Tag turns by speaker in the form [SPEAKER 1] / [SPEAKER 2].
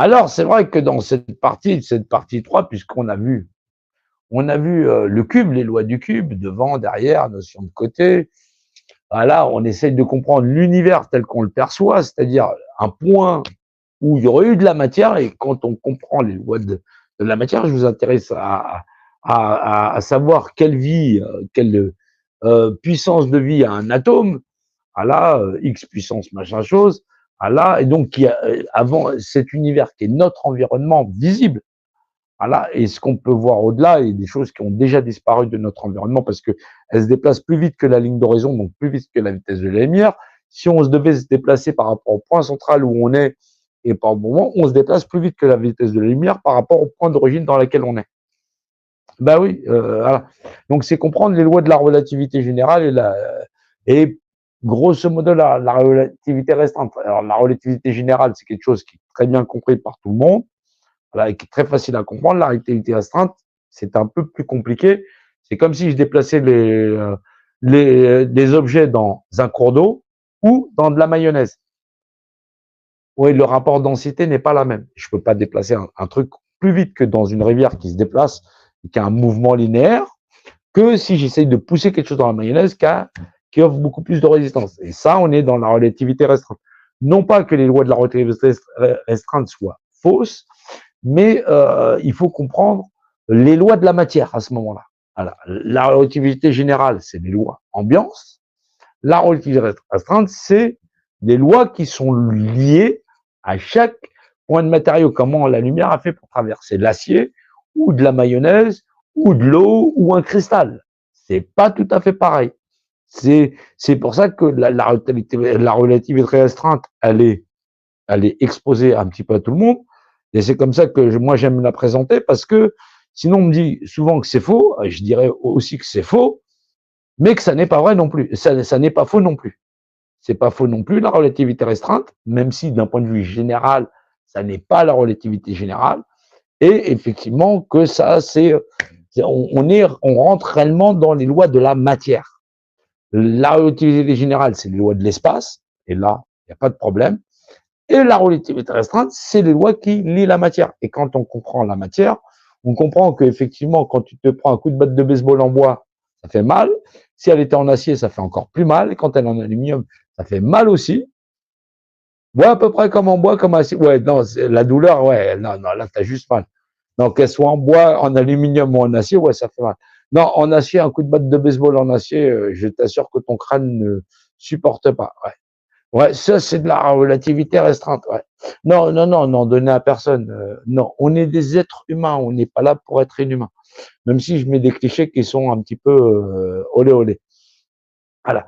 [SPEAKER 1] Alors, c'est vrai que dans cette partie 3, puisqu'on a vu, le cube, les lois du cube, devant, derrière, notion de côté. Voilà, on essaye de comprendre l'univers tel qu'on le perçoit, c'est-à-dire un point où il y aurait eu de la matière, et quand on comprend les lois de la matière, je vous intéresse à savoir quelle vie, quelle puissance de vie a un atome, voilà, X puissance machin chose, voilà, et donc il y a, avant cet univers qui est notre environnement visible, voilà, et ce qu'on peut voir au-delà, et des choses qui ont déjà disparu de notre environnement parce que elles se déplacent plus vite que la ligne d'horizon, donc plus vite que la vitesse de la lumière. Si on se devait se déplacer par rapport au point central où on est et par moment, on se déplace plus vite que la vitesse de la lumière par rapport au point d'origine dans lequel on est. Ben oui, voilà. Donc c'est comprendre les lois de la relativité générale et grosso modo la relativité restreinte. Alors la relativité générale, c'est quelque chose qui est très bien compris par tout le monde, voilà, qui est très facile à comprendre. La relativité restreinte, c'est un peu plus compliqué. C'est comme si je déplaçais des objets dans un cours d'eau ou dans de la mayonnaise. Oui, le rapport densité n'est pas la même. Je peux pas déplacer un truc plus vite que dans une rivière qui se déplace et qui a un mouvement linéaire, que si j'essaye de pousser quelque chose dans la mayonnaise qui offre beaucoup plus de résistance. Et ça, on est dans la relativité restreinte. Non pas que les lois de la relativité restreinte soient fausses, mais il faut comprendre les lois de la matière à ce moment-là. Voilà. La relativité générale, c'est les lois ambiance. La relativité restreinte, c'est des lois qui sont liées à chaque point de matériau. Comment la lumière a fait pour traverser l'acier ou de la mayonnaise ou de l'eau ou un cristal. C'est pas tout à fait pareil. C'est pour ça que la relativité restreinte, elle est exposée un petit peu à tout le monde. Et c'est comme ça que moi j'aime la présenter, parce que sinon on me dit souvent que c'est faux, je dirais aussi que c'est faux, mais que ça n'est pas vrai non plus. Ça n'est pas faux non plus. C'est pas faux non plus la relativité restreinte, même si d'un point de vue général, ça n'est pas la relativité générale. Et effectivement que ça, on rentre réellement dans les lois de la matière. La relativité générale, c'est les lois de l'espace, et là, il n'y a pas de problème. Et la relativité restreinte, c'est les lois qui lient la matière. Et quand on comprend la matière, on comprend qu'effectivement, quand tu te prends un coup de batte de baseball en bois, ça fait mal. Si elle était en acier, ça fait encore plus mal. Et quand elle est en aluminium, ça fait mal aussi. Ouais, à peu près comme en bois, comme en acier. Ouais, non, la douleur, ouais, non, non, là, t'as juste mal. Donc, qu'elle soit en bois, en aluminium ou en acier, ouais, ça fait mal. Non, en acier, un coup de batte de baseball en acier, je t'assure que ton crâne ne supporte pas. Ouais. Ouais, ça, c'est de la relativité restreinte, ouais. Non, non, non, non, donner à personne. Non, on est des êtres humains, on n'est pas là pour être inhumain. Même si je mets des clichés qui sont un petit peu olé olé. Voilà.